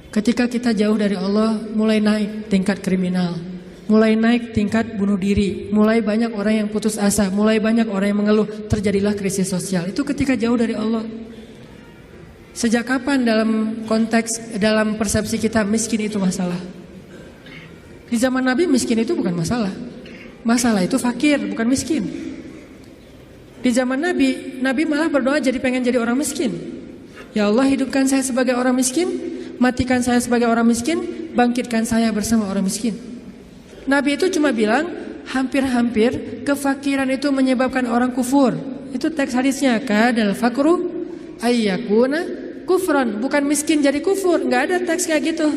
Ketika kita jauh dari Allah, mulai naik tingkat kriminal, mulai naik tingkat bunuh diri, mulai banyak orang yang putus asa, mulai banyak orang yang mengeluh, terjadilah krisis sosial. Itu ketika jauh dari Allah. Sejak kapan dalam persepsi kita miskin itu masalah? Di zaman Nabi miskin itu bukan masalah. Masalah itu fakir, bukan miskin. Di zaman Nabi malah berdoa jadi pengen jadi orang miskin. Ya Allah, hidupkan saya sebagai orang miskin, matikan saya sebagai orang miskin, bangkitkan saya bersama orang miskin. Nabi itu cuma bilang, hampir-hampir kefakiran itu menyebabkan orang kufur. Itu teks hadisnya, kadal fakru ayyakuna kufran, bukan miskin jadi kufur. Nggak ada teks kayak gitu.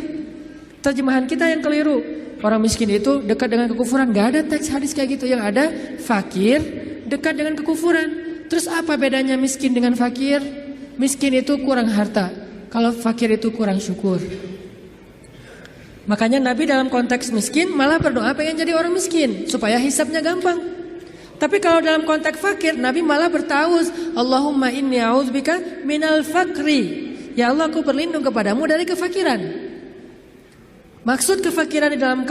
Terjemahan kita yang keliru. Orang miskin itu dekat dengan kekufuran. Nggak ada teks hadis kayak gitu. Yang ada fakir dekat dengan kekufuran. Terus apa bedanya miskin dengan fakir? Miskin itu kurang harta, kalau fakir itu kurang syukur. Makanya Nabi dalam konteks miskin malah berdoa pengen jadi orang miskin supaya hisabnya gampang. Tapi kalau dalam konteks fakir, Nabi malah bertauz, Allahumma inni a'udzubika minal fakri. Ya Allah, aku berlindung kepadamu dari kefakiran. Maksud kefakiran di dalam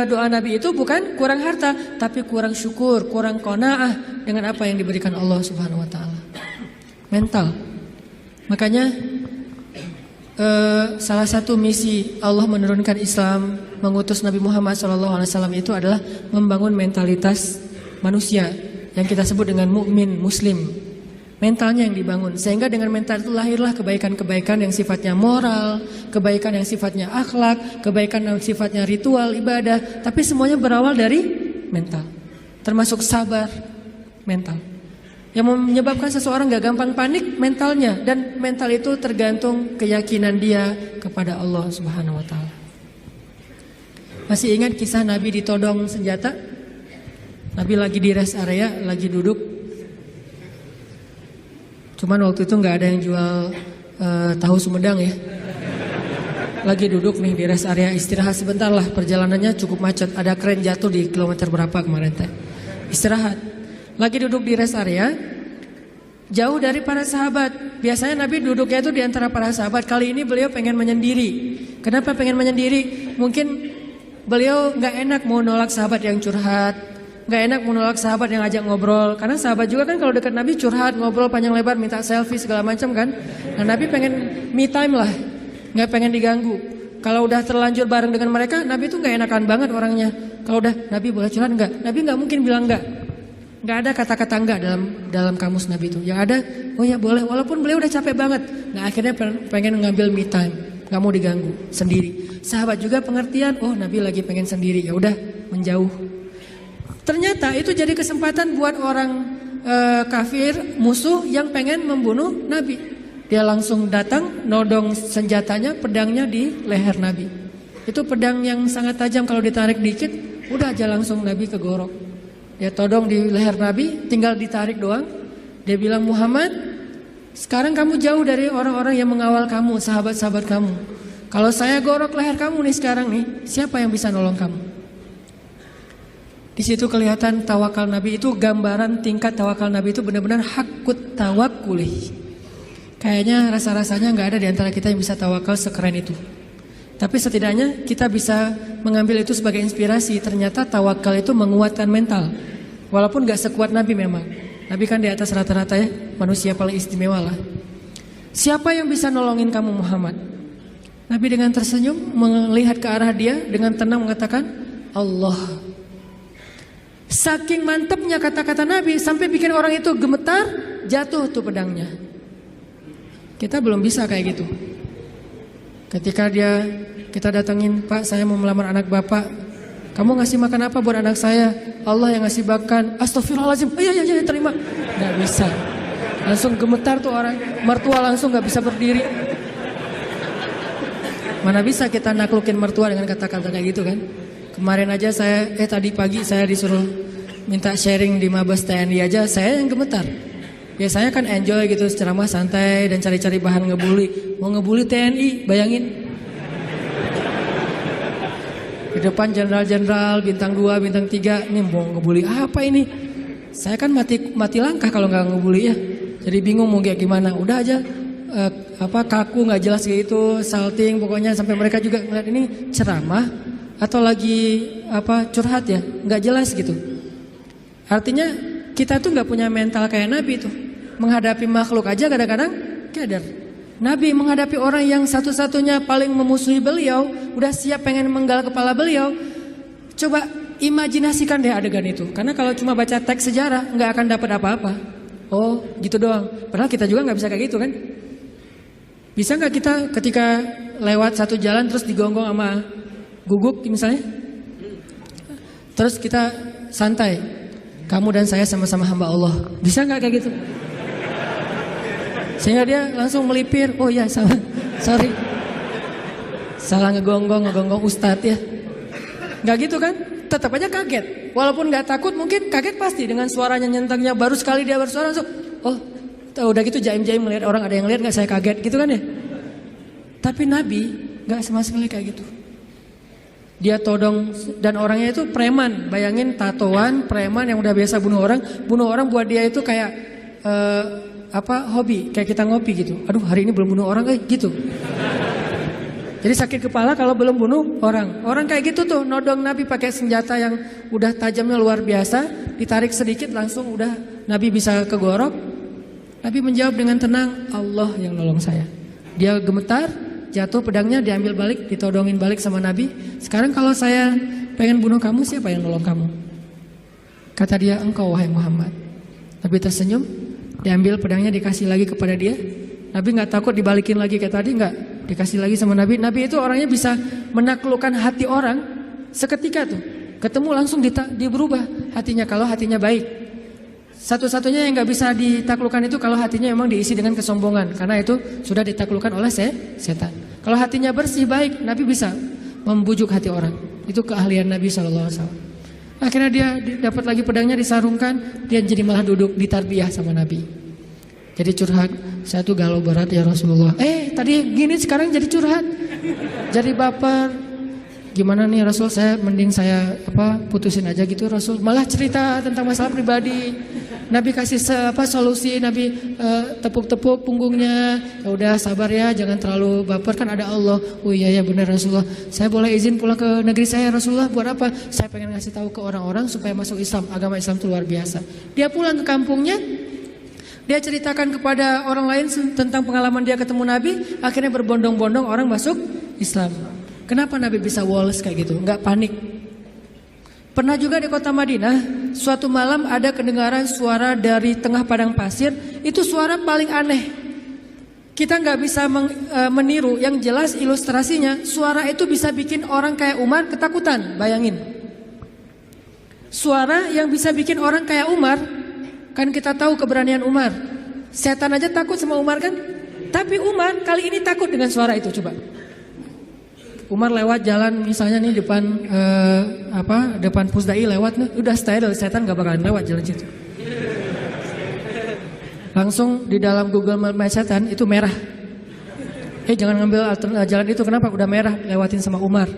doa Nabi itu bukan kurang harta, tapi kurang syukur, kurang qanaah dengan apa yang diberikan Allah Subhanahu wa taala. Mental. Makanya salah satu misi Allah menurunkan Islam, mengutus Nabi Muhammad SAW itu adalah membangun mentalitas manusia yang kita sebut dengan mukmin muslim. Mentalnya yang dibangun, sehingga dengan mental itu lahirlah kebaikan-kebaikan yang sifatnya moral, kebaikan yang sifatnya akhlak, kebaikan yang sifatnya ritual, ibadah. Tapi semuanya berawal dari mental, termasuk sabar, mental. Yang menyebabkan seseorang gak gampang panik, mentalnya. Dan mental itu tergantung keyakinan dia kepada Allah Subhanahu wa ta'ala. Masih ingat kisah Nabi ditodong senjata? Nabi lagi di rest area, lagi duduk. Cuman waktu itu gak ada yang jual tahu Sumedang ya. Lagi duduk nih di rest area, istirahat sebentar lah. Perjalanannya cukup macet, ada kren jatuh di kilometer berapa kemarin teh. Istirahat. Lagi duduk di rest area, jauh dari para sahabat. Biasanya Nabi duduknya itu di antara para sahabat. Kali ini beliau pengen menyendiri. Kenapa pengen menyendiri? Mungkin beliau gak enak mau nolak sahabat yang curhat, gak enak mau nolak sahabat yang ajak ngobrol. Karena sahabat juga kan kalau dekat Nabi curhat, ngobrol panjang lebar, minta selfie segala macam kan. Nah Nabi pengen me time lah, gak pengen diganggu. Kalau udah terlanjur bareng dengan mereka, Nabi tuh gak enakan banget orangnya. Kalau udah, Nabi boleh curhat gak? Nabi gak mungkin bilang gak. Gak ada kata-kata enggak dalam kamus Nabi itu. Yang ada, oh ya boleh, walaupun beliau udah capek banget. Nah akhirnya pengen ngambil me time, gak mau diganggu, sendiri. Sahabat juga pengertian, oh Nabi lagi pengen sendiri, ya udah menjauh. Ternyata itu jadi kesempatan buat orang kafir, musuh yang pengen membunuh Nabi. Dia langsung datang, nodong senjatanya, pedangnya di leher Nabi. Itu pedang yang sangat tajam, kalau ditarik dikit, udah aja langsung Nabi kegorok. Dia todong di leher Nabi, tinggal ditarik doang. Dia bilang, Muhammad, sekarang kamu jauh dari orang-orang yang mengawal kamu, sahabat-sahabat kamu. Kalau saya gorok leher kamu nih sekarang nih, siapa yang bisa nolong kamu? Di situ kelihatan tawakal Nabi itu, gambaran tingkat tawakal Nabi itu benar-benar hakut tawakulih. Kayaknya rasa-rasanya gak ada di antara kita yang bisa tawakal sekeren itu. Tapi setidaknya kita bisa mengambil itu sebagai inspirasi. Ternyata tawakal itu menguatkan mental. Walaupun gak sekuat Nabi memang. Nabi kan di atas rata-rata ya, manusia paling istimewa lah. Siapa yang bisa nolongin kamu Muhammad? Nabi dengan tersenyum melihat ke arah dia, dengan tenang mengatakan, Allah. Saking mantapnya kata-kata Nabi, sampai bikin orang itu gemetar, jatuh tuh pedangnya. Kita belum bisa kayak gitu. Ketika kita datengin, Pak saya mau melamar anak Bapak, kamu ngasih makan apa buat anak saya? Allah yang ngasih makan. Astagfirullahaladzim, iya terima. Gak bisa, langsung gemetar tuh orang. Mertua langsung gak bisa berdiri. Mana bisa kita naklukin mertua dengan kata-kata kayak gitu kan. Kemarin aja tadi pagi saya disuruh minta sharing di Mabes TNI aja, saya yang gemetar. Biasanya kan enjoy gitu, ceramah santai dan cari-cari bahan ngebully. Mau ngebully TNI, bayangin. Di depan jenderal-jenderal, bintang 2, bintang 3, ini mau ngebully apa ini? Saya kan mati langkah kalau nggak ngebully ya. Jadi bingung mau kayak gimana. Udah aja kaku, nggak jelas kayak gitu, salting, pokoknya sampai mereka juga ngeliat ini ceramah atau lagi curhat ya, nggak jelas gitu. Artinya kita tuh nggak punya mental kayak Nabi tuh, menghadapi makhluk aja kadang-kadang keder. Nabi menghadapi orang yang satu-satunya paling memusuhi beliau, udah siap pengen menggal kepala beliau. Coba imajinasikan deh adegan itu, karena kalau cuma baca teks sejarah nggak akan dapat apa-apa. Oh gitu doang, padahal kita juga nggak bisa kayak gitu kan. Bisa nggak kita ketika lewat satu jalan terus digonggong sama guguk misalnya, terus kita santai, kamu dan saya sama-sama hamba Allah, bisa nggak kayak gitu? Sehingga dia langsung melipir, oh ya salah, sorry, salah ngegonggong ustadz ya. Nggak gitu kan? Tetap aja kaget, walaupun nggak takut mungkin kaget pasti dengan suaranya nyentaknya. Baru sekali dia bersuara langsung, oh udah gitu jaim-jaim melihat orang, ada yang lihat nggak saya kaget gitu kan ya. Tapi Nabi nggak sama sekali kayak gitu. Dia todong, dan orangnya itu preman. Bayangin tatoan preman yang udah biasa bunuh orang buat dia itu kayak hobi, kayak kita ngopi gitu. Aduh hari ini belum bunuh orang gitu. Jadi sakit kepala kalau belum bunuh orang. Orang kayak gitu tuh nodong Nabi pakai senjata yang udah tajamnya luar biasa, ditarik sedikit langsung udah Nabi bisa kegorok. Nabi menjawab dengan tenang, Allah yang nolong saya. Dia gemetar, jatuh pedangnya, diambil balik, ditodongin balik sama Nabi. Sekarang kalau saya pengen bunuh kamu, siapa yang nolong kamu? Kata dia, engkau wahai Muhammad. Nabi tersenyum, diambil pedangnya, dikasih lagi kepada dia. Nabi gak takut dibalikin lagi kayak tadi, gak, dikasih lagi sama Nabi. Nabi itu orangnya bisa menaklukkan hati orang seketika tuh. Ketemu langsung berubah hatinya kalau hatinya baik. Satu-satunya yang gak bisa ditaklukkan itu kalau hatinya memang diisi dengan kesombongan, karena itu sudah ditaklukkan oleh setan. Kalau hatinya bersih baik, Nabi bisa membujuk hati orang. Itu keahlian Nabi SAW. Akhirnya dia dapat lagi pedangnya, disarungkan, dia jadi malah duduk ditarbiyah sama Nabi. Jadi curhat, saya tuh galau berat ya Rasulullah. Tadi gini sekarang jadi curhat, jadi baper. Gimana nih Rasul, saya mending saya putusin aja gitu Rasul. Malah cerita tentang masalah pribadi. Nabi kasih solusi, Nabi tepuk-tepuk punggungnya. Ya udah sabar ya, jangan terlalu baper, kan ada Allah. Oh iya ya benar Rasulullah. Saya boleh izin pulang ke negeri saya Rasulullah, buat apa? Saya pengen ngasih tahu ke orang-orang supaya masuk Islam. Agama Islam itu luar biasa. Dia pulang ke kampungnya, dia ceritakan kepada orang lain tentang pengalaman dia ketemu Nabi. Akhirnya berbondong-bondong orang masuk Islam. Kenapa Nabi bisa woles kayak gitu? Enggak panik. Pernah juga di kota Madinah, suatu malam ada kedengaran suara dari tengah padang pasir. Itu suara paling aneh. Kita nggak bisa meniru. Yang jelas ilustrasinya, suara itu bisa bikin orang kayak Umar ketakutan. Bayangin. Suara yang bisa bikin orang kayak Umar. Kan kita tahu keberanian Umar. Setan aja takut sama Umar kan? Tapi Umar kali ini takut dengan suara itu, coba. Umar lewat jalan misalnya nih depan Pusdai lewat nih, udah steril, setan gak bakalan lewat jalan situ. Langsung di dalam Google Map setan itu merah. Jangan ngambil jalan itu, kenapa? Udah merah, lewatin sama Umar.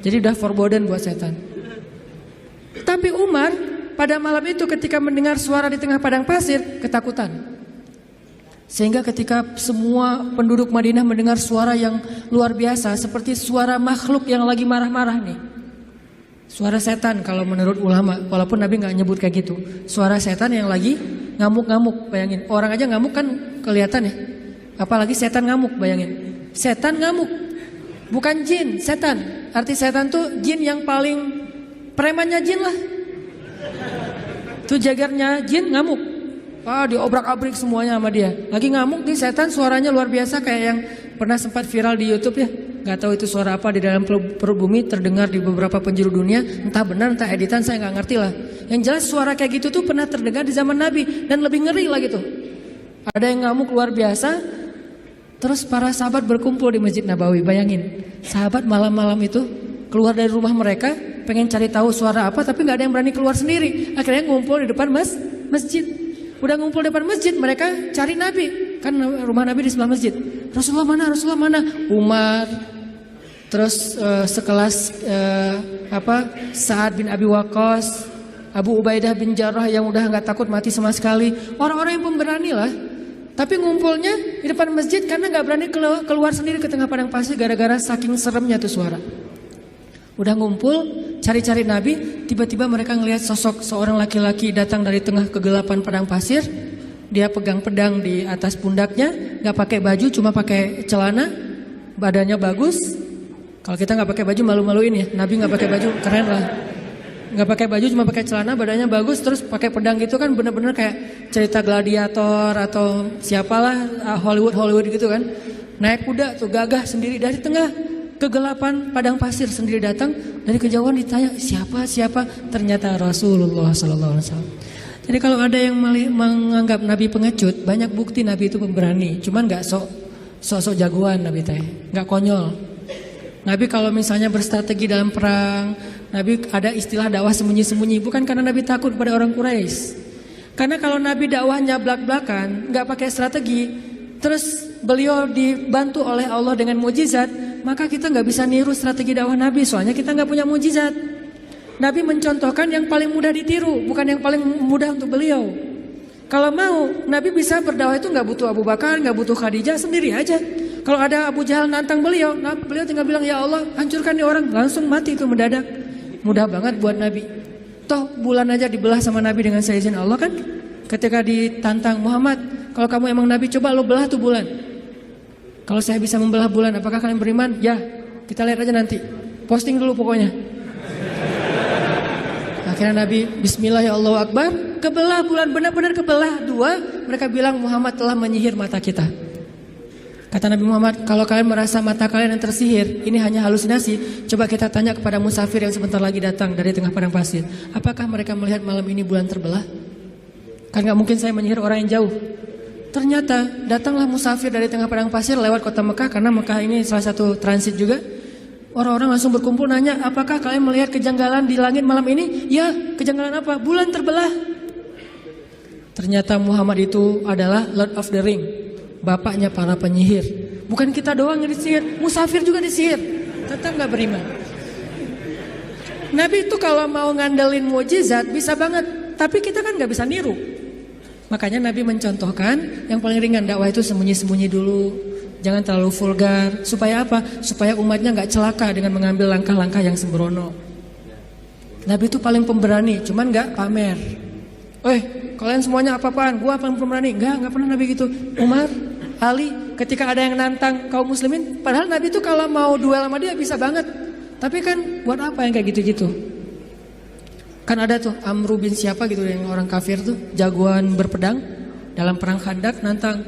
Jadi udah forbidden buat setan. Tapi Umar pada malam itu ketika mendengar suara di tengah padang pasir, ketakutan. Sehingga ketika semua penduduk Madinah mendengar suara yang luar biasa, seperti suara makhluk yang lagi marah-marah nih. Suara setan kalau menurut ulama, walaupun Nabi gak nyebut kayak gitu. Suara setan yang lagi ngamuk-ngamuk, bayangin. Orang aja ngamuk kan kelihatan ya. Apalagi setan ngamuk, bayangin. Setan ngamuk, bukan jin, setan. Arti setan tuh jin yang paling premannya jin lah. Tuh jagarnya jin ngamuk. Diobrak-abrik semuanya sama dia. Lagi ngamuk nih setan, suaranya luar biasa kayak yang pernah sempat viral di YouTube ya. Gak tahu itu suara apa di dalam perut bumi, terdengar di beberapa penjuru dunia. Entah benar, entah editan, saya gak ngerti lah. Yang jelas suara kayak gitu tuh pernah terdengar di zaman Nabi. Dan lebih ngeri lah gitu. Ada yang ngamuk luar biasa. Terus para sahabat berkumpul di Masjid Nabawi. Bayangin, sahabat malam-malam itu keluar dari rumah mereka, pengen cari tahu suara apa, tapi gak ada yang berani keluar sendiri. Akhirnya ngumpul di depan masjid. Udah ngumpul depan masjid, mereka cari Nabi. Kan rumah Nabi di sebelah masjid. Rasulullah mana? Rasulullah mana? Umar. Terus sekelas Sa'ad bin Abi Waqqas, Abu Ubaidah bin Jarrah yang udah gak takut mati sama sekali. Orang-orang yang pemberani lah. Tapi ngumpulnya di depan masjid karena nggak berani keluar sendiri ke tengah padang pasir gara-gara saking seremnya tuh suara. Udah ngumpul, cari-cari Nabi, tiba-tiba mereka ngelihat sosok seorang laki-laki datang dari tengah kegelapan padang pasir. Dia pegang pedang di atas pundaknya, nggak pakai baju, cuma pakai celana, badannya bagus. Kalau kita nggak pakai baju malu-maluin ya, Nabi nggak pakai baju, keren lah. Nggak pakai baju, cuma pakai celana, badannya bagus, terus pakai pedang gitu kan, bener-bener kayak cerita gladiator atau siapalah Hollywood gitu kan. Naik kuda tuh gagah sendiri dari tengah kegelapan padang pasir sendiri datang. Dari kejauhan ditanya siapa? Ternyata Rasulullah SAW. Jadi kalau ada yang menganggap Nabi pengecut, banyak bukti Nabi itu pemberani. Cuman nggak sok jagoan Nabi teh, nggak konyol. Nabi kalau misalnya berstrategi dalam perang, Nabi ada istilah dakwah sembunyi-sembunyi, bukan karena Nabi takut pada orang Quraisy. Karena kalau Nabi dakwahnya belak-belakan, nggak pakai strategi, terus beliau dibantu oleh Allah dengan mujizat, maka kita nggak bisa niru strategi dakwah Nabi, soalnya kita nggak punya mujizat. Nabi mencontohkan yang paling mudah ditiru, bukan yang paling mudah untuk beliau. Kalau mau, Nabi bisa berdakwah itu nggak butuh Abu Bakar, nggak butuh Khadijah, sendiri aja. Kalau ada Abu Jahal nantang beliau, beliau tinggal bilang, ya Allah hancurkan nih orang, langsung mati itu mendadak. Mudah banget buat Nabi. Toh bulan aja dibelah sama Nabi dengan seizin Allah kan. Ketika ditantang, Muhammad, kalau kamu emang Nabi, coba lo belah tuh bulan. Kalau saya bisa membelah bulan, apakah kalian beriman? Ya, kita lihat aja nanti. Posting dulu pokoknya. Akhirnya Nabi, Bismillah ya Allahu Akbar, kebelah bulan, benar-benar kebelah dua. Mereka bilang Muhammad telah menyihir mata kita. Kata Nabi Muhammad, kalau kalian merasa mata kalian yang tersihir, ini hanya halusinasi, coba kita tanya kepada musafir yang sebentar lagi datang dari tengah padang pasir. Apakah mereka melihat malam ini bulan terbelah? Kan gak mungkin saya menyihir orang yang jauh. Ternyata datanglah musafir dari tengah padang pasir lewat kota Mekah, karena Mekah ini salah satu transit juga. Orang-orang langsung berkumpul nanya, apakah kalian melihat kejanggalan di langit malam ini? Ya, kejanggalan apa? Bulan terbelah. Ternyata Muhammad itu adalah Lord of the Ring, bapaknya para penyihir. Bukan kita doang yang disihir, musafir juga disihir. Tetap gak beriman. Nabi itu kalau mau ngandelin mujizat bisa banget, tapi kita kan gak bisa niru. Makanya Nabi mencontohkan yang paling ringan, dakwah itu sembunyi-sembunyi dulu. Jangan terlalu vulgar. Supaya apa? Supaya umatnya gak celaka dengan mengambil langkah-langkah yang sembrono. Nabi itu paling pemberani, cuman gak pamer. Kalian semuanya apa-apaan? Gua paling pemberani. Gak pernah Nabi gitu. Umar, Ali, ketika ada yang nantang kaum muslimin, padahal Nabi itu kalau mau duel sama dia bisa banget. Tapi kan buat apa yang kayak gitu-gitu? Kan ada tuh Amru bin siapa gitu yang orang kafir tuh, jagoan berpedang dalam perang Khandak, nantang,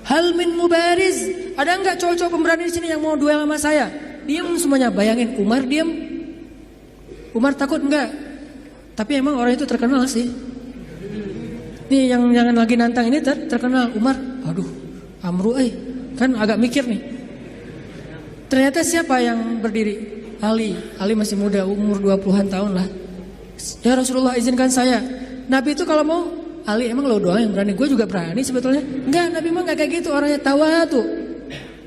hal min mubariz, ada enggak cowok-cowok pemberani di sini yang mau duel sama saya? Diam semuanya, bayangin Umar diam. Umar takut enggak? Tapi emang orang itu terkenal sih. Nih yang jangan lagi nantang ini terkenal Umar. Aduh, Amru kan agak mikir nih. Ternyata siapa yang berdiri? Ali masih muda, umur 20-an tahun lah. Ya Rasulullah izinkan saya. Nabi itu kalau mau, Ali emang lo doang yang berani, gue juga berani sebetulnya. Enggak, Nabi mah gak kayak gitu, orangnya tawa tuh.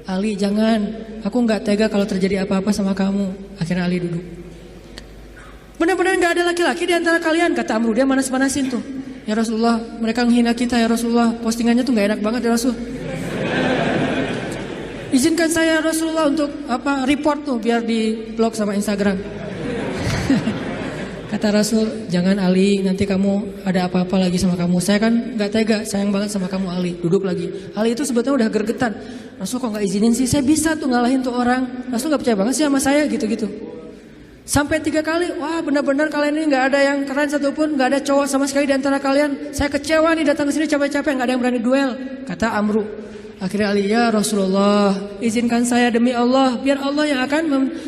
Ali jangan, aku gak tega kalau terjadi apa-apa sama kamu. Akhirnya Ali duduk. Benar-benar gak ada laki-laki di antara kalian, kata Amru, dia manas-manasin tuh. Ya Rasulullah, mereka menghina kita ya Rasulullah, postingannya tuh gak enak banget ya Rasul. Izinkan saya Rasulullah untuk report tuh biar di blog sama Instagram. Kata Rasul, jangan Ali, nanti kamu ada apa-apa lagi sama kamu. Saya kan gak tega, sayang banget sama kamu Ali. Duduk lagi. Ali itu sebetulnya udah gergetan. Rasul kok gak izinin sih, saya bisa tuh ngalahin tuh orang. Rasul gak percaya banget sih sama saya gitu-gitu. Sampai 3 kali, wah benar-benar kalian ini gak ada yang keren satupun, gak ada cowok sama sekali di antara kalian. Saya kecewa nih datang ke sini capek-capek, gak ada yang berani duel. Kata Amru. Akhirnya Ali, ya Rasulullah, izinkan saya demi Allah, biar Allah yang akan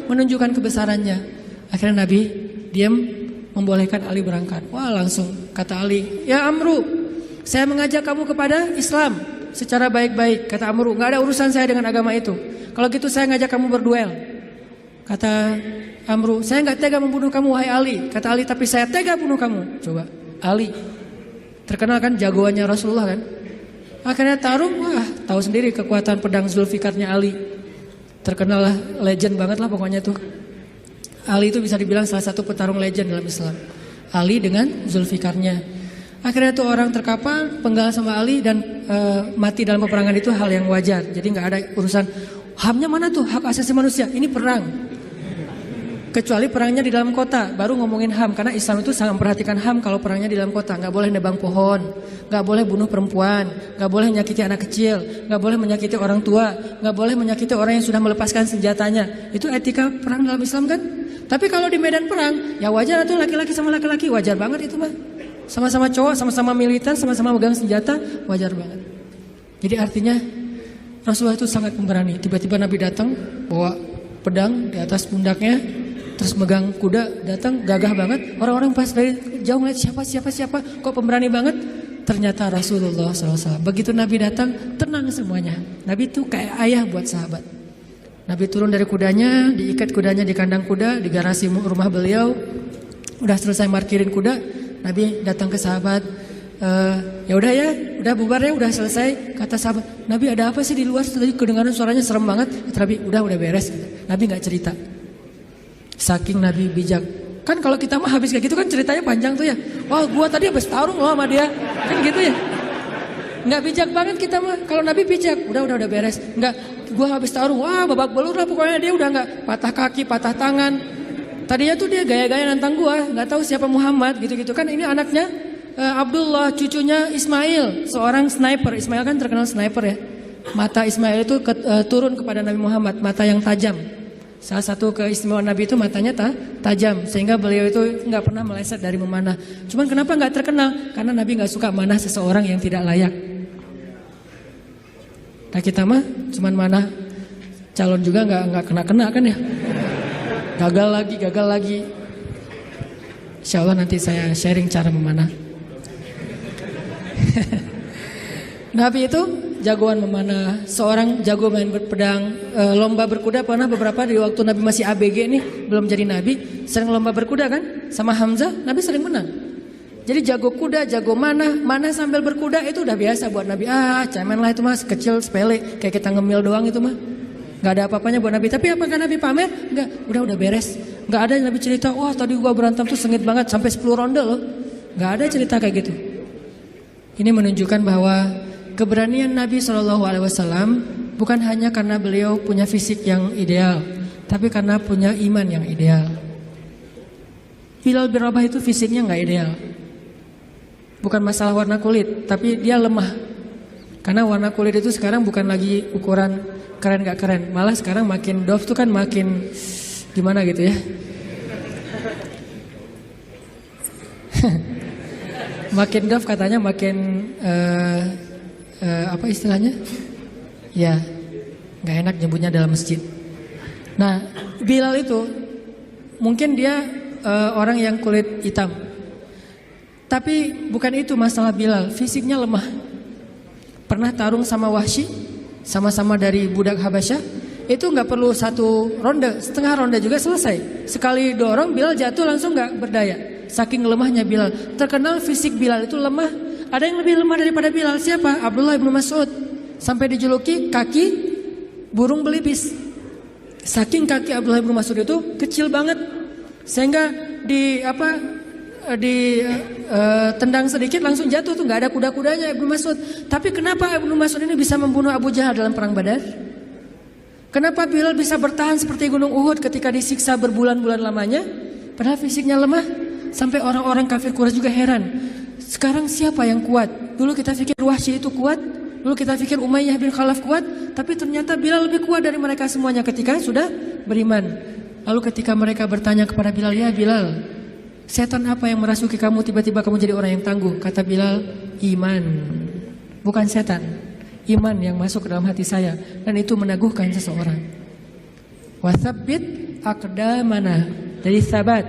menunjukkan kebesarannya. Akhirnya Nabi diam, membolehkan Ali berangkat. Wah langsung kata Ali, ya Amru, saya mengajak kamu kepada Islam secara baik-baik. Kata Amru, gak ada urusan saya dengan agama itu. Kalau gitu saya ngajak kamu berduel. Kata Amru, saya gak tega membunuh kamu wahai Ali. Kata Ali, tapi saya tega bunuh kamu. Coba, Ali terkenal kan jagoannya Rasulullah kan. Akhirnya tarung, wah tahu sendiri kekuatan pedang Zulfikarnya Ali. Terkenal lah, legend banget lah pokoknya tuh. Ali itu bisa dibilang salah satu petarung legend dalam Islam. Ali dengan Zulfikarnya. Akhirnya tuh orang terkapar, penggal sama Ali dan mati dalam peperangan itu hal yang wajar. Jadi nggak ada urusan HAM-nya mana tuh, hak asasi manusia. Ini perang. Kecuali perangnya di dalam kota, baru ngomongin HAM. Karena Islam itu sangat memperhatikan HAM kalau perangnya di dalam kota. Nggak boleh nebang pohon, nggak boleh bunuh perempuan, nggak boleh menyakiti anak kecil, nggak boleh menyakiti orang tua, nggak boleh menyakiti orang yang sudah melepaskan senjatanya. Itu etika perang dalam Islam kan? Tapi kalau di medan perang, ya wajar tuh laki-laki sama laki-laki, wajar banget itu mah. Sama-sama cowok, sama-sama militer, sama-sama megang senjata, wajar banget. Jadi artinya Rasulullah itu sangat pemberani. Tiba-tiba Nabi datang bawa pedang di atas pundaknya, terus megang kuda, datang gagah banget. Orang-orang pas dari jauh ngeliat siapa, kok pemberani banget. Ternyata Rasulullah SAW. Begitu Nabi datang, tenang semuanya. Nabi itu kayak ayah buat sahabat. Nabi turun dari kudanya, diikat kudanya di kandang kuda, di garasi rumah beliau. Udah selesai markirin kuda, Nabi datang ke sahabat, ya udah ya, udah bubar ya, udah selesai. Kata sahabat, Nabi ada apa sih di luar? Tadi kedengaran suaranya serem banget. Kata Nabi, udah beres. Nabi nggak cerita. Saking Nabi bijak. Kan kalau kita mah habis kayak gitu kan ceritanya panjang tuh ya. Wah, gua tadi habis tarung loh sama dia. Kan gitu ya. Nggak bijak banget kita mah. Kalau Nabi bijak, udah beres. Nggak, gua habis tarung, wah babak belur lah pokoknya. Dia udah nggak patah kaki, patah tangan. Tadinya tuh dia gaya-gaya nantang gua, nggak tahu siapa Muhammad gitu-gitu kan. Ini anaknya Abdullah, cucunya Ismail, seorang sniper. Ismail kan terkenal sniper ya. Mata Ismail itu turun kepada Nabi Muhammad, mata yang tajam. Salah satu keistimewaan Nabi itu matanya tajam, sehingga beliau itu nggak pernah meleset dari memanah. Cuman kenapa nggak terkenal? Karena Nabi nggak suka manah seseorang yang tidak layak. Nah kita mah cuman manah calon juga nggak kena kan ya. Gagal lagi. Insya Allah nanti saya sharing cara memanah. Nabi itu jagoan memanah, seorang jago main berpedang, lomba berkuda pernah beberapa di waktu Nabi masih ABG nih, belum jadi Nabi, sering lomba berkuda kan, sama Hamzah, Nabi sering menang. Jadi jago kuda, jago manah sambil berkuda itu udah biasa buat Nabi. Cemen lah itu mas, kecil sepele, kayak kita ngemil doang itu mah. Gak ada apa-apanya buat Nabi. Tapi apakah Nabi pamer? Enggak, udah beres. Gak ada Nabi cerita, wah tadi gua berantem tuh sengit banget sampai 10 ronde loh. Gak ada cerita kayak gitu. Ini menunjukkan bahwa keberanian Nabi SAW bukan hanya karena beliau punya fisik yang ideal, tapi karena punya iman yang ideal. Bilal bin Rabah itu fisiknya gak ideal. Bukan masalah warna kulit, tapi dia lemah. Karena warna kulit itu sekarang bukan lagi ukuran keren gak keren, malah sekarang makin dof tuh kan makin gimana gitu ya. Makin dof katanya makin apa istilahnya? Ya, nggak enak nyebutnya dalam masjid. Nah, Bilal itu mungkin dia orang yang kulit hitam, tapi bukan itu masalah Bilal. Fisiknya lemah. Pernah tarung sama Wahsy, sama-sama dari budak Habasyah. Itu nggak perlu satu ronde, setengah ronde juga selesai. Sekali dorong Bilal jatuh langsung nggak berdaya. Saking lemahnya Bilal. Terkenal fisik Bilal itu lemah. Ada yang lebih lemah daripada Bilal, siapa? Abdullah bin Mas'ud. Sampai dijuluki kaki burung belibis. Saking kaki Abdullah bin Mas'ud itu kecil banget, sehingga tendang sedikit langsung jatuh tuh, nggak ada kuda-kudanya Ibnu Mas'ud. Tapi kenapa Ibnu Mas'ud ini bisa membunuh Abu Jahal dalam perang Badar? Kenapa Bilal bisa bertahan seperti gunung Uhud ketika disiksa berbulan-bulan lamanya? Padahal fisiknya lemah, sampai orang-orang kafir Quraisy juga heran. Sekarang siapa yang kuat? Dulu kita pikir Wahsy itu kuat, dulu kita pikir Umayyah bin Khalaf kuat, tapi ternyata Bilal lebih kuat dari mereka semuanya ketika sudah beriman. Lalu ketika mereka bertanya kepada Bilal, ya Bilal, setan apa yang merasuki kamu tiba-tiba kamu jadi orang yang tangguh? Kata Bilal, iman, bukan setan. Iman yang masuk ke dalam hati saya, dan itu meneguhkan seseorang. Watsabbit aqdamana, jadi sabat.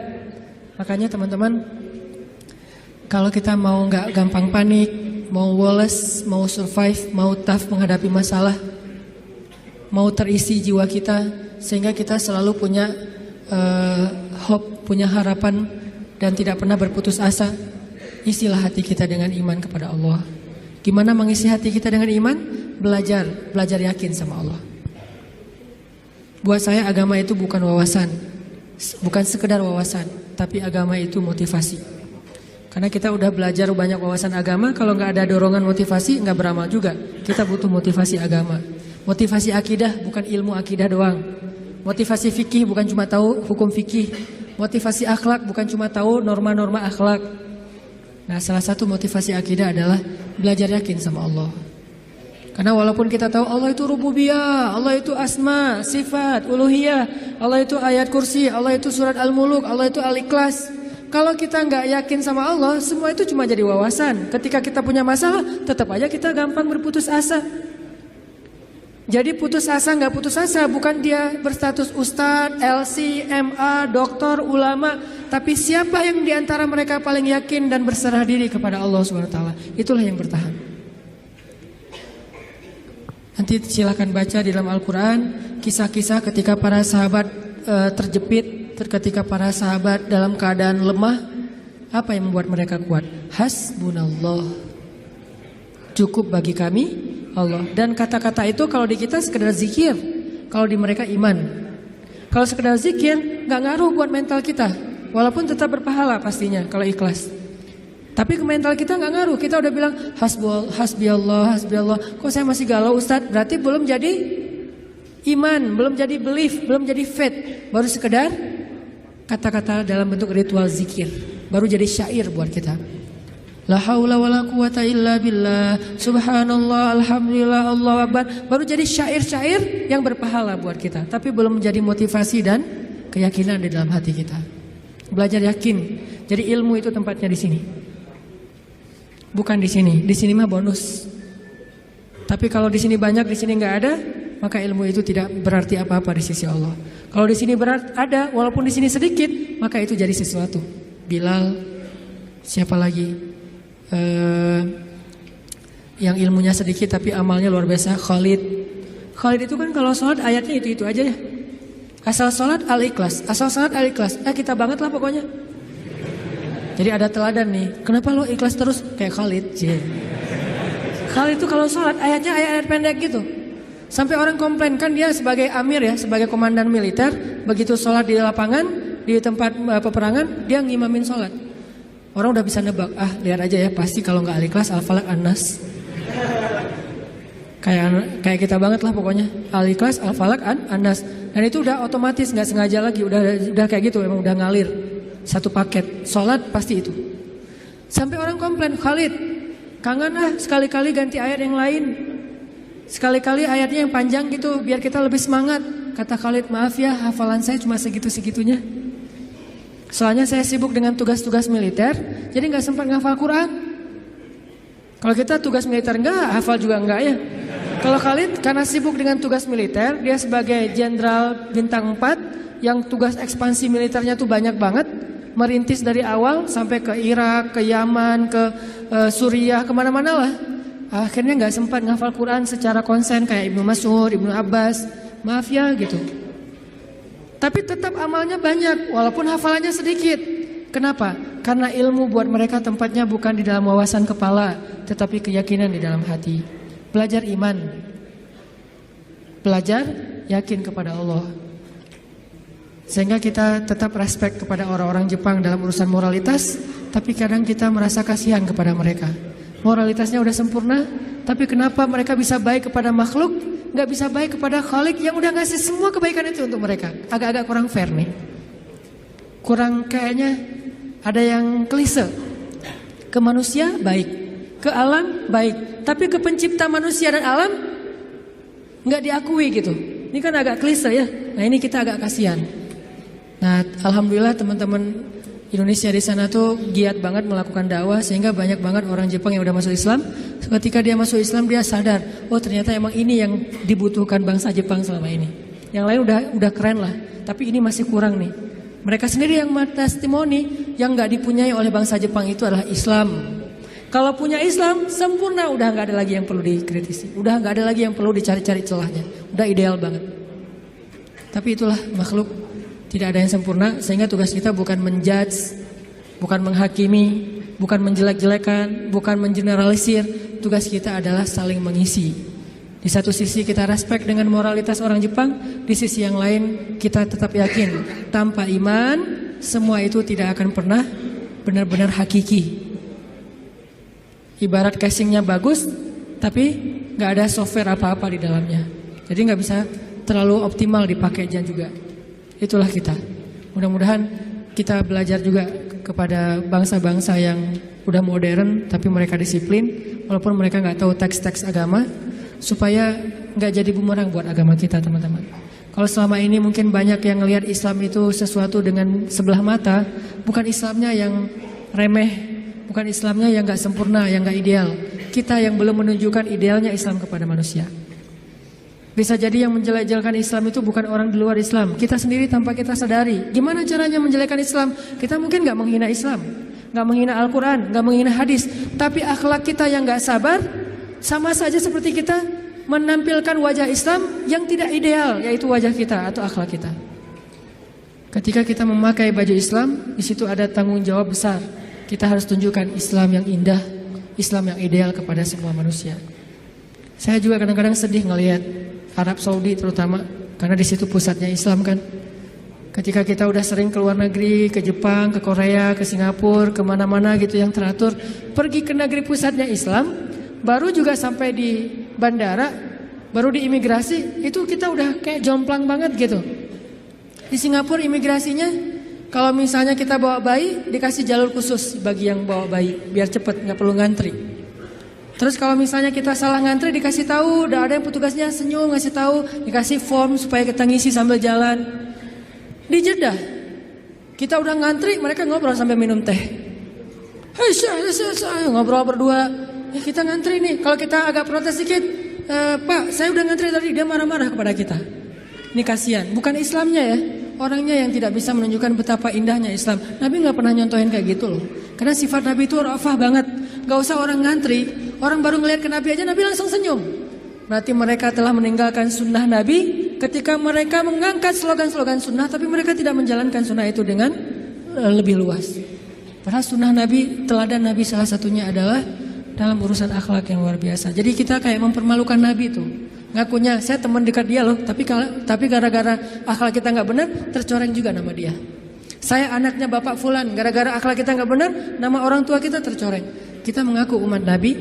Makanya teman-teman, kalau kita mau nggak gampang panik, mau woles, mau survive, mau tough menghadapi masalah, mau terisi jiwa kita, sehingga kita selalu punya hope, punya harapan, dan tidak pernah berputus asa. Isilah hati kita dengan iman kepada Allah. Gimana mengisi hati kita dengan iman? Belajar yakin sama Allah. Buat saya agama itu bukan wawasan, bukan sekedar wawasan, tapi agama itu motivasi. Karena kita udah belajar banyak wawasan agama, kalau nggak ada dorongan motivasi nggak beramal juga. Kita butuh motivasi agama. Motivasi akidah bukan ilmu akidah doang. Motivasi fikih bukan cuma tahu hukum fikih. Motivasi akhlak bukan cuma tahu norma-norma akhlak. Nah, salah satu motivasi akidah adalah belajar yakin sama Allah. Karena walaupun kita tahu Allah itu rububiyah, Allah itu asma, sifat, uluhiyah, Allah itu ayat kursi, Allah itu surat Al-Muluk, Allah itu Al-Ikhlas. Kalau kita nggak yakin sama Allah, semua itu cuma jadi wawasan. Ketika kita punya masalah, tetap aja kita gampang berputus asa. Jadi putus asa nggak putus asa, bukan dia berstatus ustadz, LC, MA, doktor, ulama, tapi siapa yang diantara mereka paling yakin dan berserah diri kepada Allah SWT, itulah yang bertahan. Nanti silakan baca di dalam Al-Quran kisah-kisah ketika para sahabat terjepit, ketika para sahabat dalam keadaan lemah. Apa yang membuat mereka kuat? Hasbunallah, cukup bagi kami Allah. Dan kata-kata itu kalau di kita sekedar zikir, kalau di mereka iman. Kalau sekedar zikir gak ngaruh buat mental kita, walaupun tetap berpahala pastinya kalau ikhlas. Tapi ke mental kita gak ngaruh. Kita udah bilang hasbiyallah, hasbiyallah. Kok saya masih galau Ustadz? Berarti belum jadi iman, belum jadi belief, belum jadi faith. Baru sekedar kata-kata dalam bentuk ritual zikir. Baru jadi syair buat kita. La haula wala quwata illa billah, subhanallah, alhamdulillah, Allahu akbar. Baru jadi syair-syair yang berpahala buat kita. Tapi belum menjadi motivasi dan keyakinan di dalam hati kita. Belajar yakin. Jadi ilmu itu tempatnya di sini. Bukan di sini. Di sini mah bonus. Tapi kalau di sini banyak, di sini nggak ada, maka ilmu itu tidak berarti apa-apa di sisi Allah. Kalau di sini ada, walaupun di sini sedikit, maka itu jadi sesuatu. Bilal, siapa lagi? Yang ilmunya sedikit tapi amalnya luar biasa. Khalid itu kan kalau sholat ayatnya itu aja ya. Asal sholat Al-Ikhlas, asal sholat Al-Ikhlas. Kita banget lah pokoknya. Jadi ada teladan nih. Kenapa lo ikhlas terus kayak Khalid? Khalid itu kalau sholat ayatnya ayat-ayat pendek gitu. Sampai orang komplain, kan dia sebagai amir ya, sebagai komandan militer, begitu sholat di lapangan, di tempat peperangan, dia ngimamin sholat. Orang udah bisa nebak, lihat aja ya, pasti kalau nggak Al-Ikhlas, Al-Falaq, An-Nas. Kayak kita banget lah pokoknya. Al-Ikhlas, Al-Falaq, An-Nas. Dan itu udah otomatis, nggak sengaja lagi, udah kayak gitu, emang udah ngalir. Satu paket, sholat pasti itu. Sampai orang komplain, Khalid, kangen sekali-kali ganti ayat yang lain. Sekali-kali ayatnya yang panjang gitu, biar kita lebih semangat. Kata Khalid, maaf ya, hafalan saya cuma segitu-segitunya. Soalnya saya sibuk dengan tugas-tugas militer, jadi gak sempat ngafal Quran. Kalau kita tugas militer enggak, hafal juga enggak ya. Kalau Khalid karena sibuk dengan tugas militer, dia sebagai jenderal bintang 4 yang tugas ekspansi militernya tuh banyak banget. Merintis dari awal sampai ke Irak, ke Yaman, ke Suriah, kemana-mana lah. Akhirnya gak sempat ngafal Quran secara konsen kayak Ibnu Mas'ud, Ibnu Abbas. Maaf ya gitu. Tapi tetap amalnya banyak walaupun hafalannya sedikit. Kenapa? Karena ilmu buat mereka tempatnya bukan di dalam wawasan kepala, tetapi keyakinan di dalam hati. Belajar iman. Belajar yakin kepada Allah. Sehingga kita tetap respect kepada orang-orang Jepang dalam urusan moralitas, tapi kadang kita merasa kasihan kepada mereka. Moralitasnya udah sempurna, tapi kenapa mereka bisa baik kepada makhluk, gak bisa baik kepada Khalik yang udah ngasih semua kebaikan itu untuk mereka? Agak-agak kurang fair nih. Kurang kayaknya ada yang klise. Ke manusia baik, ke alam baik, tapi ke pencipta manusia dan alam gak diakui gitu. Ini kan agak klise ya. Nah ini kita agak kasihan. Nah alhamdulillah teman-teman Indonesia di sana tuh giat banget melakukan dakwah, sehingga banyak banget orang Jepang yang udah masuk Islam. Ketika dia masuk Islam dia sadar, oh ternyata emang ini yang dibutuhkan bangsa Jepang selama ini. Yang lain udah keren lah, tapi ini masih kurang nih. Mereka sendiri yang testimoni yang nggak dipunyai oleh bangsa Jepang itu adalah Islam. Kalau punya Islam sempurna, udah nggak ada lagi yang perlu dikritisi, udah nggak ada lagi yang perlu dicari-cari celahnya, udah ideal banget. Tapi itulah makhluk, tidak ada yang sempurna, sehingga tugas kita bukan menjudge, bukan menghakimi, bukan menjelek-jelekan, bukan mengeneralisir. Tugas kita adalah saling mengisi. Di satu sisi kita respect dengan moralitas orang Jepang, di sisi yang lain kita tetap yakin tanpa iman semua itu tidak akan pernah benar-benar hakiki. Ibarat casingnya bagus, tapi nggak ada software apa-apa di dalamnya. Jadi nggak bisa terlalu optimal dipakainya juga. Itulah kita. Mudah-mudahan kita belajar juga kepada bangsa-bangsa yang udah modern, tapi mereka disiplin, walaupun mereka nggak tahu teks-teks agama, supaya nggak jadi bumerang buat agama kita, teman-teman. Kalau selama ini mungkin banyak yang ngelihat Islam itu sesuatu dengan sebelah mata, bukan Islamnya yang remeh, bukan Islamnya yang gak sempurna, yang gak ideal. Kita yang belum menunjukkan idealnya Islam kepada manusia. Bisa jadi yang menjelek-jelekan Islam itu bukan orang di luar Islam, kita sendiri tanpa kita sadari. Gimana caranya menjelekkan Islam? Kita mungkin gak menghina Islam, gak menghina Al-Quran, gak menghina hadis, tapi akhlak kita yang gak sabar, sama saja seperti kita menampilkan wajah Islam yang tidak ideal, yaitu wajah kita atau akhlak kita. Ketika kita memakai baju Islam, di situ ada tanggung jawab besar. Kita harus tunjukkan Islam yang indah, Islam yang ideal kepada semua manusia. Saya juga kadang-kadang sedih ngelihat Arab Saudi terutama, karena di situ pusatnya Islam kan. Ketika kita udah sering ke luar negeri, ke Jepang, ke Korea, ke Singapura, kemana-mana gitu yang teratur, pergi ke negeri pusatnya Islam, baru juga sampai di bandara, baru di imigrasi, itu kita udah kayak jomplang banget gitu. Di Singapura imigrasinya, kalau misalnya kita bawa bayi, dikasih jalur khusus bagi yang bawa bayi, biar cepet, nggak perlu ngantri. Terus kalau misalnya kita salah ngantri, dikasih tahu, udah ada yang petugasnya senyum ngasih tahu, dikasih form supaya kita ngisi sambil jalan. Di Jeddah, kita udah ngantri, mereka ngobrol sambil minum teh. Hei, ngobrol berdua. Ya kita ngantri nih, kalau kita agak protes sedikit, Pak saya udah ngantri tadi, dia marah-marah kepada kita. Ini kasihan, bukan Islamnya ya, orangnya yang tidak bisa menunjukkan betapa indahnya Islam. Nabi gak pernah nyontohin kayak gitu loh. Karena sifat Nabi itu rafah banget. Gak usah orang ngantri, orang baru ngelihat ke Nabi aja Nabi langsung senyum. Berarti mereka telah meninggalkan sunnah Nabi ketika mereka mengangkat slogan-slogan sunnah, tapi mereka tidak menjalankan sunnah itu dengan lebih luas. Padahal sunnah Nabi, teladan Nabi salah satunya adalah dalam urusan akhlak yang luar biasa. Jadi kita kayak mempermalukan Nabi tuh. Ngakunya saya teman dekat dia loh, tapi gara-gara akhlak kita nggak benar, tercoreng juga nama dia. Saya anaknya Bapak Fulan, gara-gara akhlak kita nggak benar, nama orang tua kita tercoreng. Kita mengaku umat Nabi,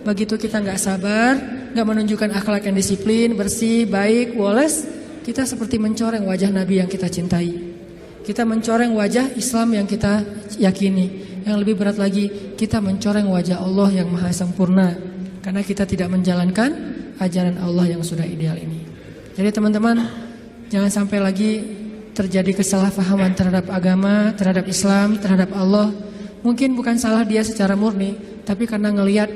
begitu kita nggak sabar, nggak menunjukkan akhlak yang disiplin, bersih, baik, woles, kita seperti mencoreng wajah Nabi yang kita cintai. Kita mencoreng wajah Islam yang kita yakini. Yang lebih berat lagi, kita mencoreng wajah Allah yang maha sempurna, karena kita tidak menjalankan ajaran Allah yang sudah ideal ini. Jadi teman-teman, jangan sampai lagi terjadi kesalahpahaman terhadap agama, terhadap Islam, terhadap Allah. Mungkin bukan salah dia secara murni, tapi karena ngelihat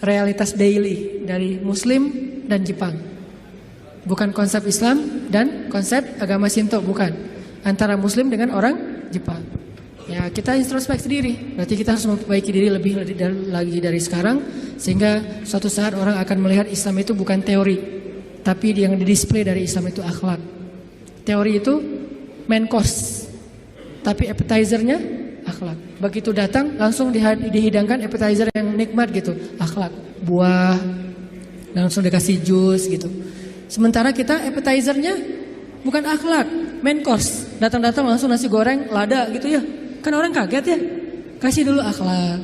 realitas daily dari Muslim dan Jepang. Bukan konsep Islam dan konsep agama Shinto, bukan. Antara Muslim dengan orang Jepang. Ya kita introspeksi diri, berarti kita harus memperbaiki diri lebih lagi dari sekarang, sehingga suatu saat orang akan melihat Islam itu bukan teori, tapi yang didisplay dari Islam itu akhlak. Teori itu main course, tapi appetizernya akhlak. Begitu datang langsung dihidangkan appetizer yang nikmat gitu, akhlak, buah, langsung dikasih jus gitu. Sementara kita appetizernya bukan akhlak, main course, datang-datang langsung nasi goreng, lada gitu ya. Kan orang kaget ya, kasih dulu akhlak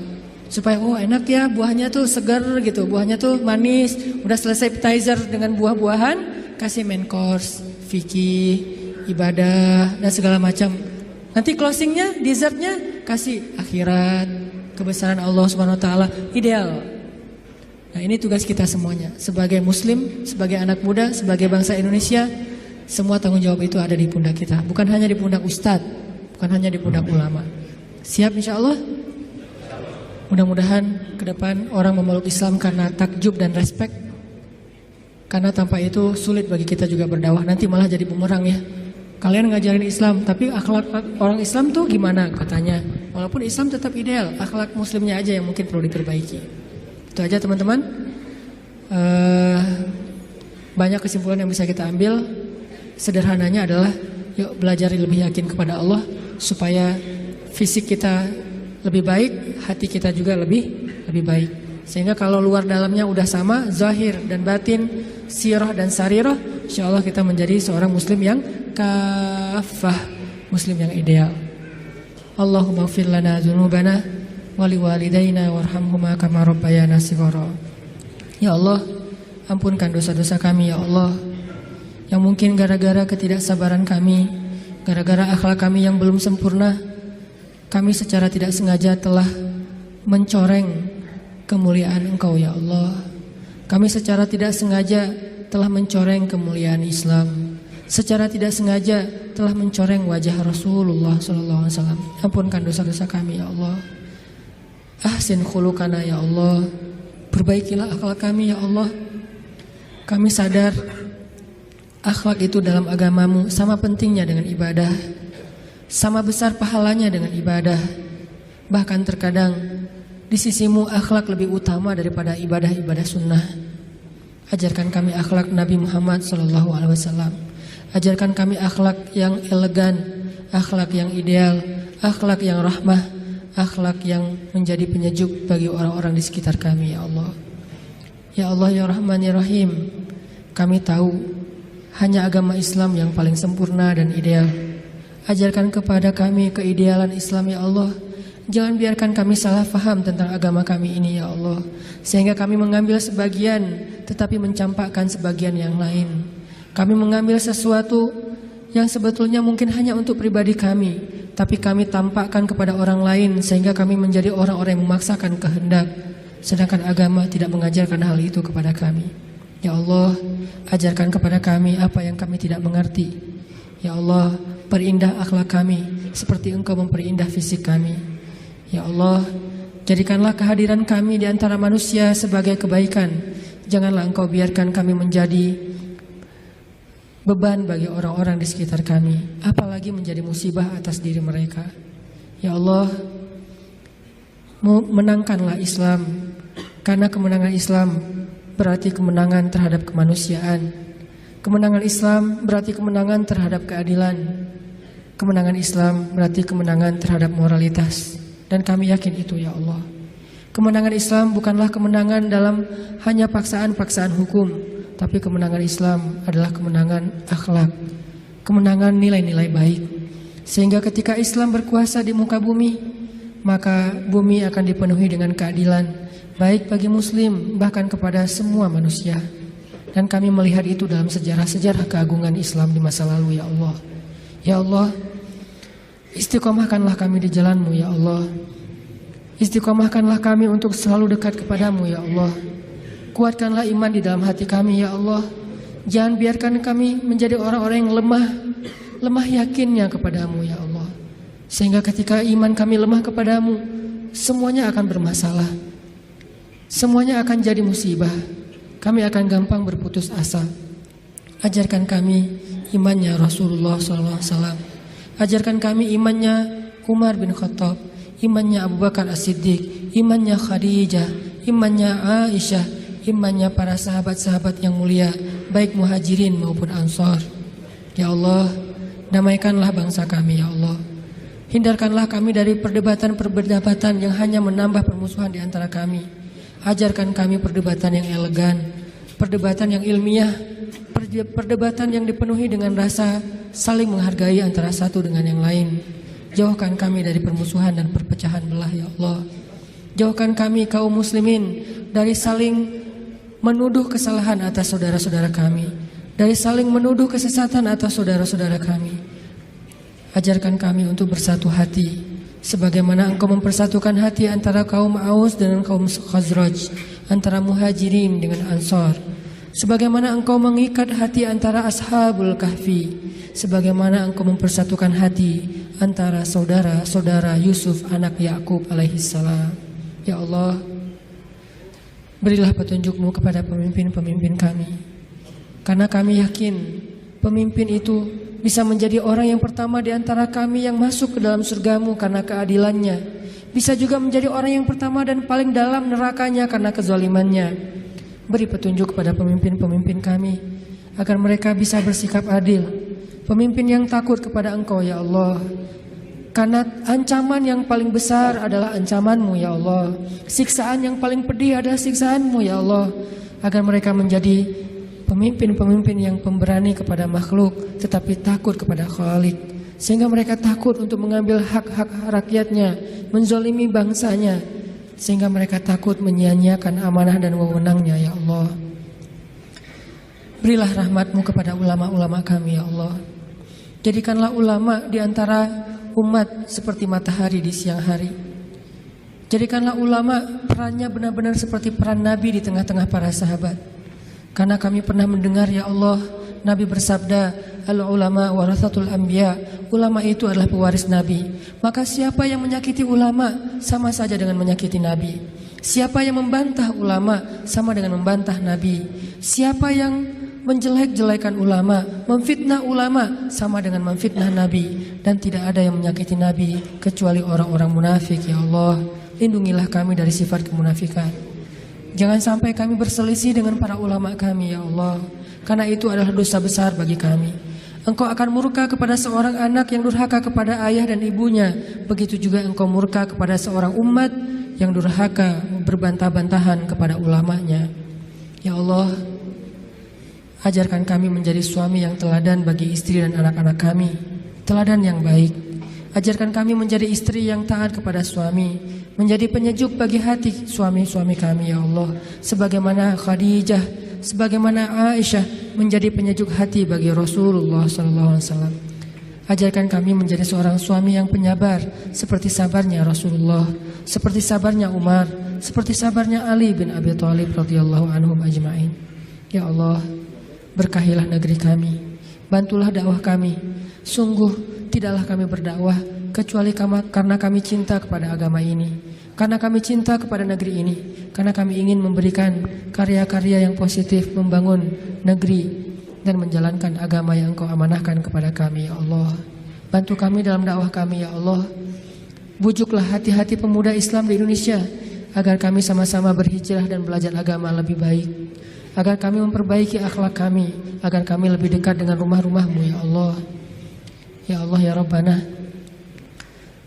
supaya oh enak ya, buahnya tuh segar gitu, buahnya tuh manis. Udah selesai appetizer dengan buah-buahan, kasih main course, fikih, ibadah dan segala macam. Nanti closingnya, dessertnya kasih akhirat, kebesaran Allah Subhanahu Wa Taala, ideal. Nah ini tugas kita semuanya sebagai Muslim, sebagai anak muda, sebagai bangsa Indonesia. Semua tanggung jawab itu ada di pundak kita, bukan hanya di pundak ustadz, bukan hanya di pundak ulama. Siap insya Allah? Mudah-mudahan ke depan orang memeluk Islam karena takjub dan respek. Karena tanpa itu sulit bagi kita juga berdakwah. Nanti malah jadi bumerang ya. Kalian ngajarin Islam, tapi akhlak orang Islam tuh gimana katanya. Walaupun Islam tetap ideal, akhlak muslimnya aja yang mungkin perlu diperbaiki. Itu aja teman-teman. Banyak kesimpulan yang bisa kita ambil. Sederhananya adalah yuk belajar lebih yakin kepada Allah, supaya fisik kita lebih baik, hati kita juga lebih baik. Sehingga kalau luar dalamnya udah sama, zahir dan batin, sirah dan sarirah, insyaallah kita menjadi seorang muslim yang kafah, muslim yang ideal. Allahumma ighfir lana dzunubana wa liwalidayna warhamhuma kama rabbayana shighara. Ya Allah, ampunkan dosa-dosa kami ya Allah, yang mungkin gara-gara ketidaksabaran kami, gara-gara akhlak kami yang belum sempurna, kami secara tidak sengaja telah mencoreng kemuliaan Engkau ya Allah. Kami secara tidak sengaja telah mencoreng kemuliaan Islam, secara tidak sengaja telah mencoreng wajah Rasulullah SAW. Ampunkan dosa-dosa kami ya Allah. Ahsin khuluqana ya Allah, perbaikilah akhlak kami ya Allah. Kami sadar akhlak itu dalam agamamu sama pentingnya dengan ibadah, sama besar pahalanya dengan ibadah. Bahkan terkadang di sisimu akhlak lebih utama daripada ibadah-ibadah sunnah. Ajarkan kami akhlak Nabi Muhammad SAW. Ajarkan kami akhlak yang elegan, akhlak yang ideal, akhlak yang rahmah, akhlak yang menjadi penyejuk bagi orang-orang di sekitar kami ya Allah. Ya Allah ya Rahman ya Rahim, kami tahu hanya agama Islam yang paling sempurna dan ideal. Ajarkan kepada kami keidealan Islam ya Allah. Jangan biarkan kami salah faham tentang agama kami ini ya Allah, sehingga kami mengambil sebagian tetapi mencampakkan sebagian yang lain. Kami mengambil sesuatu yang sebetulnya mungkin hanya untuk pribadi kami, tapi kami tampakkan kepada orang lain sehingga kami menjadi orang-orang yang memaksakan kehendak, sedangkan agama tidak mengajarkan hal itu kepada kami. Ya Allah, ajarkan kepada kami apa yang kami tidak mengerti. Ya Allah, perindah akhlak kami seperti Engkau memperindah fisik kami. Ya Allah, jadikanlah kehadiran kami di antara manusia sebagai kebaikan. Janganlah Engkau biarkan kami menjadi beban bagi orang-orang di sekitar kami, apalagi menjadi musibah atas diri mereka. Ya Allah, menangkanlah Islam, karena kemenangan Islam berarti kemenangan terhadap kemanusiaan. Kemenangan Islam berarti kemenangan terhadap keadilan. Kemenangan Islam berarti kemenangan terhadap moralitas. Dan kami yakin itu ya Allah. Kemenangan Islam bukanlah kemenangan dalam hanya paksaan-paksaan hukum, tapi kemenangan Islam adalah kemenangan akhlak, kemenangan nilai-nilai baik. Sehingga ketika Islam berkuasa di muka bumi, maka bumi akan dipenuhi dengan keadilan, baik bagi muslim bahkan kepada semua manusia. Dan kami melihat itu dalam sejarah-sejarah keagungan Islam di masa lalu ya Allah. Ya Allah, istiqomahkanlah kami di jalan-Mu ya Allah. Istiqomahkanlah kami untuk selalu dekat kepadamu ya Allah. Kuatkanlah iman di dalam hati kami ya Allah. Jangan biarkan kami menjadi orang-orang yang lemah yakinnya kepadamu ya Allah. Sehingga ketika iman kami lemah kepadamu, semuanya akan bermasalah, semuanya akan jadi musibah. Kami akan gampang berputus asa. Ajarkan kami imannya Rasulullah SAW. Ajarkan kami imannya Umar bin Khattab, imannya Abu Bakar As-Siddiq, imannya Khadijah, imannya Aisyah, imannya para sahabat-sahabat yang mulia, baik muhajirin maupun ansar. Ya Allah, damaikanlah bangsa kami ya Allah. Hindarkanlah kami dari perdebatan-perdebatan yang hanya menambah permusuhan di antara kami. Ajarkan kami perdebatan yang elegan, perdebatan yang ilmiah, perdebatan yang dipenuhi dengan rasa saling menghargai antara satu dengan yang lain. Jauhkan kami dari permusuhan dan perpecahan belah ya Allah. Jauhkan kami kaum muslimin dari saling menuduh kesalahan atas saudara-saudara kami, dari saling menuduh kesesatan atas saudara-saudara kami. Ajarkan kami untuk bersatu hati, sebagaimana Engkau mempersatukan hati antara kaum Aus dengan kaum Khazraj, antara muhajirin dengan ansar. Sebagaimana Engkau mengikat hati antara Ashabul Kahfi, sebagaimana Engkau mempersatukan hati antara saudara-saudara Yusuf anak Yakub alaihissalam. Ya Allah, berilah petunjuk-Mu kepada pemimpin-pemimpin kami, karena kami yakin pemimpin itu bisa menjadi orang yang pertama di antara kami yang masuk ke dalam surga-Mu karena keadilannya, bisa juga menjadi orang yang pertama dan paling dalam nerakanya karena kezalimannya. Beri petunjuk kepada pemimpin-pemimpin kami agar mereka bisa bersikap adil, pemimpin yang takut kepada Engkau ya Allah. Karena ancaman yang paling besar adalah ancaman-Mu ya Allah. Siksaan yang paling pedih adalah siksaan-Mu ya Allah. Agar mereka menjadi pemimpin-pemimpin yang pemberani kepada makhluk tetapi takut kepada Khalik. sehingga mereka takut untuk mengambil hak-hak rakyatnya, menzolimi bangsanya, sehingga mereka takut menyia-nyiakan amanah dan wewenangnya, ya Allah. Berilah rahmat-Mu kepada ulama-ulama kami, ya Allah. Jadikanlah ulama di antara umat seperti matahari di siang hari. Jadikanlah ulama perannya benar-benar seperti peran Nabi di tengah-tengah para sahabat. Karena kami pernah mendengar, ya Allah, Nabi bersabda, al-ulama warathatul anbiya, ulama itu adalah pewaris Nabi. Maka siapa yang menyakiti ulama sama saja dengan menyakiti Nabi. Siapa yang membantah ulama sama dengan membantah Nabi. Siapa yang menjelek-jelekan ulama, memfitnah ulama sama dengan memfitnah Nabi. Dan tidak ada yang menyakiti Nabi kecuali orang-orang munafik, ya Allah. Lindungilah kami dari sifat kemunafikan. Jangan sampai kami berselisih dengan para ulama kami, ya Allah. Karena itu adalah dosa besar bagi kami. Engkau akan murka kepada seorang anak yang durhaka kepada ayah dan ibunya. Begitu juga Engkau murka kepada seorang umat yang durhaka berbantah-bantahan kepada ulamanya. Ya Allah, ajarkan kami menjadi suami yang teladan bagi istri dan anak-anak kami, teladan yang baik. Ajarkan kami menjadi istri yang taat kepada suami, menjadi penyejuk bagi hati suami-suami kami, ya Allah. Sebagaimana Khadijah, sebagaimana Aisyah menjadi penyejuk hati bagi Rasulullah SAW. Ajarkan kami menjadi seorang suami yang penyabar, seperti sabarnya Rasulullah, seperti sabarnya Umar, seperti sabarnya Ali bin Abi Thalib radhiyallahu anhum ajma'in. Ya Allah, berkahilah negeri kami, bantulah dakwah kami. Sungguh tidaklah kami berdakwah kecuali karena kami cinta kepada agama ini, karena kami cinta kepada negeri ini, karena kami ingin memberikan karya-karya yang positif, membangun negeri dan menjalankan agama yang Engkau amanahkan kepada kami, ya Allah. Bantu kami dalam dakwah kami, ya Allah. Bujuklah hati-hati pemuda Islam di Indonesia agar kami sama-sama berhijrah dan belajar agama lebih baik, agar kami memperbaiki akhlak kami, agar kami lebih dekat dengan rumah-rumah-Mu, ya Allah. Ya Allah, ya Rabbana,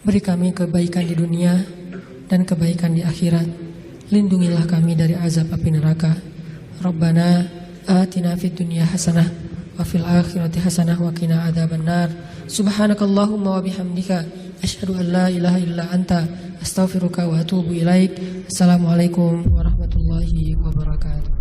beri kami kebaikan di dunia dan kebaikan di akhirat. Lindungilah kami dari azab api neraka. Rabbana atina fid dunya hasanah wa fil akhirati hasanah wa qina adzabannar. Subhanakallahumma wa bihamdika asyhadu an la ilaha illa anta astaghfiruka wa atubu ilaik. Assalamualaikum warahmatullahi wabarakatuh.